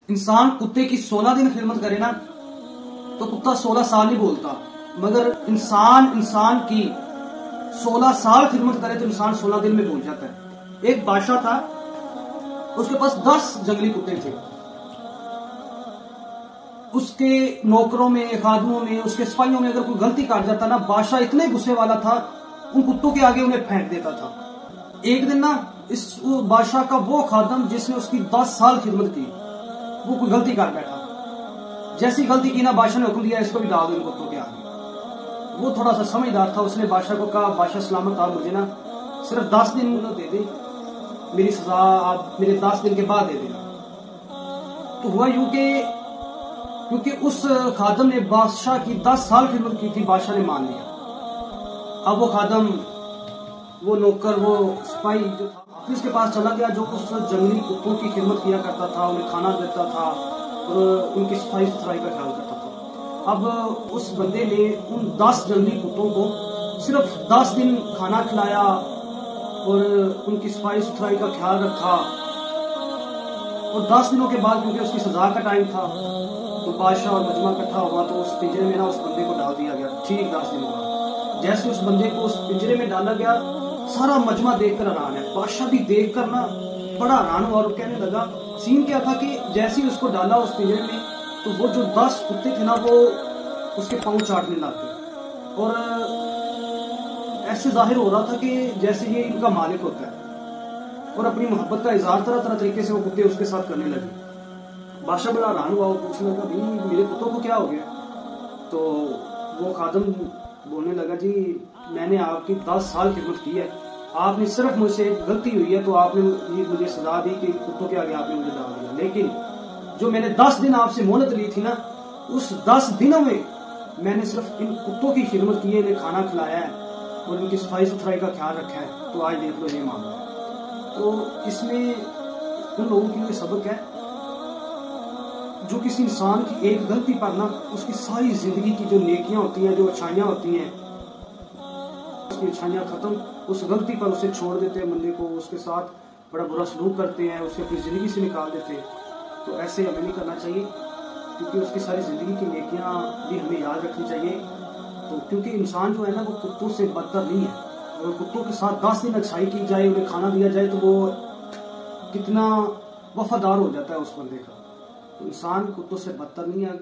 इंसान कुत्ते की 16 दिन खिदमत करे ना तो कुत्ता 16 साल नहीं बोलता, मगर इंसान की 16 साल खिदमत करे तो इंसान 16 दिन में बोल जाता है। एक बादशाह था, उसके पास 10 जंगली कुत्ते थे। उसके नौकरों में, खादमों में, उसके सिपाहियों में अगर कोई गलती कर जाता ना, बादशाह इतने गुस्से वाला था, उन कुत्तों के आगे उन्हें फेंक देता था। एक दिन ना इस बादशाह का वो खादम जिसने उसकी 10 साल खिदमत की, वो कोई गलती कर बैठा। जैसी गलती की ना, बादशाह ने हुक्म दिया इसको भी डाल दो इन कुत्तों के आगे। वो थोड़ा सा समझदार था, उसने बादशाह को कहा, बादशाह सलामत, आप मुझे ना सिर्फ 10 दिन दे दे, मेरी सजा आप मेरे 10 दिन के बाद दे देना। तो हुआ यूं कि क्योंकि उस खादम ने बादशाह की 10 साल खिदमत की थी, बादशाह ने मान लिया। अब वो खादम, वो नौकर, वो सिपाही जो था ऑफिस के पास चला गया, जो उस जंगली कुत्तों की खिदमत किया करता था, उन्हें खाना देता था और उनकी सफाई सुथराई का ख्याल करता था। अब उस बंदे ने उन 10 जंगली कुत्तों को सिर्फ 10 दिन खाना खिलाया और उनकी सफाई सुथराई का ख्याल रखा। और 10 दिनों के बाद, क्योंकि उसकी सजा का टाइम था, तो बादशाह और मजमा इकट्ठा हुआ, तो उस पिंजरे में ना उस बंदे को डाल दिया गया। ठीक 10 दिन बाद जैसे उस बंदे को उस पिंजरे में डाला गया, सारा मजमा देखकर हैरान है, बादशाह भी देखकर ना बड़ा हैरान हुआ और कहने लगा, सीन क्या था कि जैसे ही उसको डाला उस पिंजरे में, तो वो जो 10 कुत्ते थे ना, वो उसके पांव चाटने लग गए और ऐसे जाहिर हो रहा था कि जैसे ये इनका मालिक होता है। और अपनी मोहब्बत का इजहार तरह तरह तरीके से वो कुत्ते उसके साथ करने लगे। बादशाह बड़ा हैरान हुआ, वो पूछने लगा, भाई मेरे कुत्तों को क्या हो गया? तो वो खादम बोलने लगा, जी मैंने आपकी 10 साल खिदमत की है, आपने सिर्फ मुझसे गलती हुई है तो आपने मुझे सजा दी कि कुत्तों के आगे आपने मुझे डाल दिया, लेकिन जो मैंने 10 दिन आपसे मोहलत ली थी ना, उस 10 दिनों में मैंने सिर्फ इन कुत्तों की खिदमत की है, इन्हें खाना खिलाया है और इनकी सफाई सुथराई का ख्याल रखा है। तो आज देख लो ये मामला। तो इसमें उन लोगों के लिए सबक है जो किसी इंसान की एक गलती पर ना उसकी सारी जिंदगी की जो नेकियां होती हैं, जो अच्छाइयां होती हैं, उसकी अच्छाइयां खत्म, उस गलती पर उसे छोड़ देते हैं बंदे को, उसके साथ बड़ा बुरा सलूक करते हैं, उसे अपनी जिंदगी से निकाल देते हैं। तो ऐसे हमें नहीं करना चाहिए, क्योंकि उसकी सारी जिंदगी की नेकियां भी हमें याद रखनी चाहिए। तो क्योंकि इंसान जो है ना, वो कुत्तों से बदतर नहीं है। अगर कुत्तों के साथ 10 दिन अच्छाई की जाए, उन्हें खाना दिया जाए, तो वो कितना वफादार हो जाता है उस बंदे का। तो इंसान कुत्तों से बदतर नहीं है।